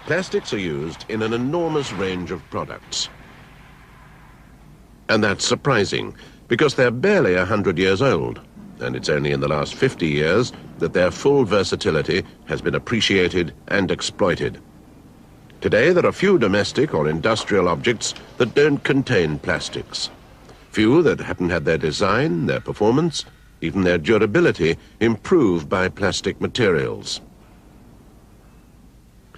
Plastics are used in an enormous range of products. And that's surprising, because they're barely 100 years old, and it's only in the last 50 years that their full versatility has been appreciated and exploited. Today, there are few domestic or industrial objects that don't contain plastics. Few that haven't had their design, their performance, even their durability improved by plastic materials.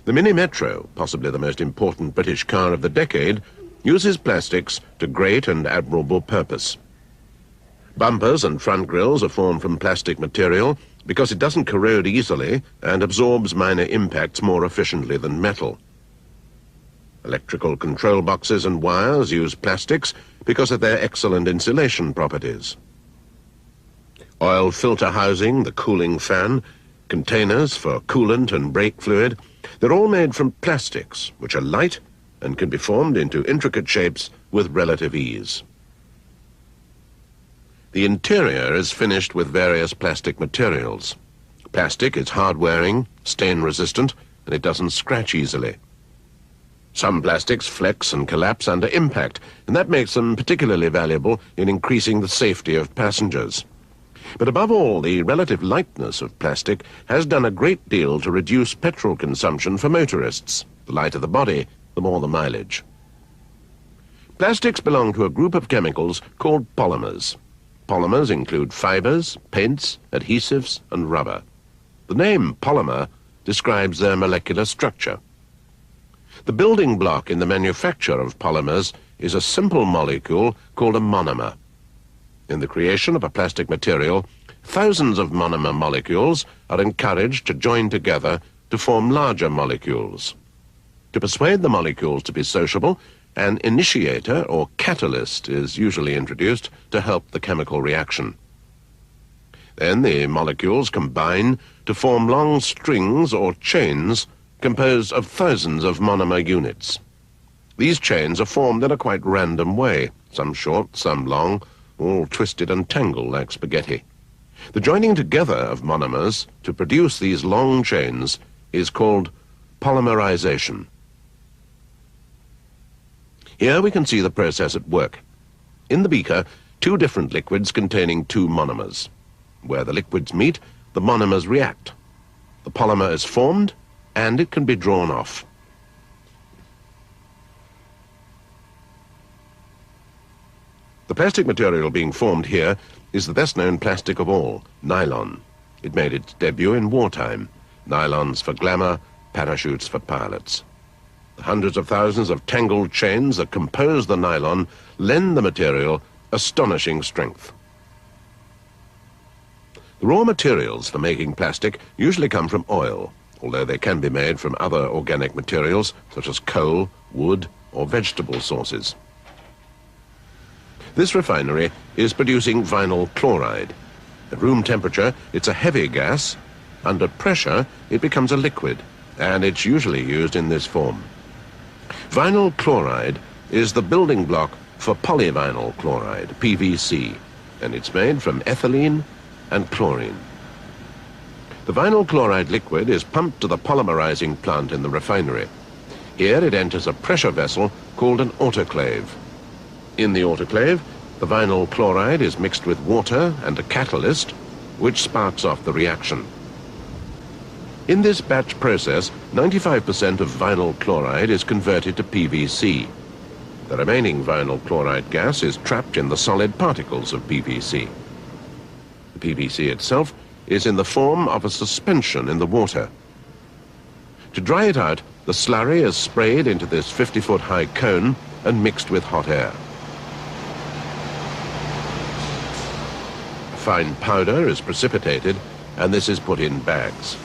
The Mini Metro, possibly the most important British car of the decade, uses plastics to great and admirable purpose. Bumpers and front grills are formed from plastic material because it doesn't corrode easily and absorbs minor impacts more efficiently than metal. Electrical control boxes and wires use plastics because of their excellent insulation properties. Oil filter housing, the cooling fan, containers for coolant and brake fluid, they're all made from plastics, which are light and can be formed into intricate shapes with relative ease. The interior is finished with various plastic materials. Plastic is hard-wearing, stain-resistant, and it doesn't scratch easily. Some plastics flex and collapse under impact, and that makes them particularly valuable in increasing the safety of passengers. But above all, the relative lightness of plastic has done a great deal to reduce petrol consumption for motorists. The lighter the body, the more the mileage. Plastics belong to a group of chemicals called polymers. Polymers include fibers, paints, adhesives, and rubber. The name polymer describes their molecular structure. The building block in the manufacture of polymers is a simple molecule called a monomer. In the creation of a plastic material, thousands of monomer molecules are encouraged to join together to form larger molecules. To persuade the molecules to be sociable, an initiator or catalyst is usually introduced to help the chemical reaction. Then the molecules combine to form long strings or chains composed of thousands of monomer units. These chains are formed in a quite random way, some short, some long, all twisted and tangled like spaghetti. The joining together of monomers to produce these long chains is called polymerization. Here we can see the process at work. In the beaker, two different liquids containing two monomers. Where the liquids meet, the monomers react. The polymer is formed, and it can be drawn off. The plastic material being formed here is the best-known plastic of all, nylon. It made its debut in wartime. Nylons for glamour, parachutes for pilots. The hundreds of thousands of tangled chains that compose the nylon lend the material astonishing strength. The raw materials for making plastic usually come from oil, although they can be made from other organic materials such as coal, wood, or vegetable sources. This refinery is producing vinyl chloride. At room temperature, it's a heavy gas. Under pressure, it becomes a liquid, and it's usually used in this form. Vinyl chloride is the building block for polyvinyl chloride, PVC, and it's made from ethylene and chlorine. The vinyl chloride liquid is pumped to the polymerizing plant in the refinery. Here it enters a pressure vessel called an autoclave. In the autoclave, the vinyl chloride is mixed with water and a catalyst, which sparks off the reaction. In this batch process, 95% of vinyl chloride is converted to PVC. The remaining vinyl chloride gas is trapped in the solid particles of PVC. The PVC itself is in the form of a suspension in the water. To dry it out, the slurry is sprayed into this 50-foot high cone and mixed with hot air. Fine powder is precipitated, and this is put in bags.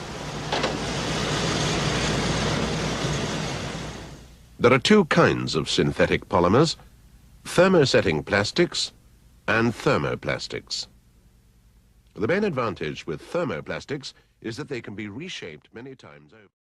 There are two kinds of synthetic polymers: thermosetting plastics and thermoplastics. The main advantage with thermoplastics is that they can be reshaped many times over.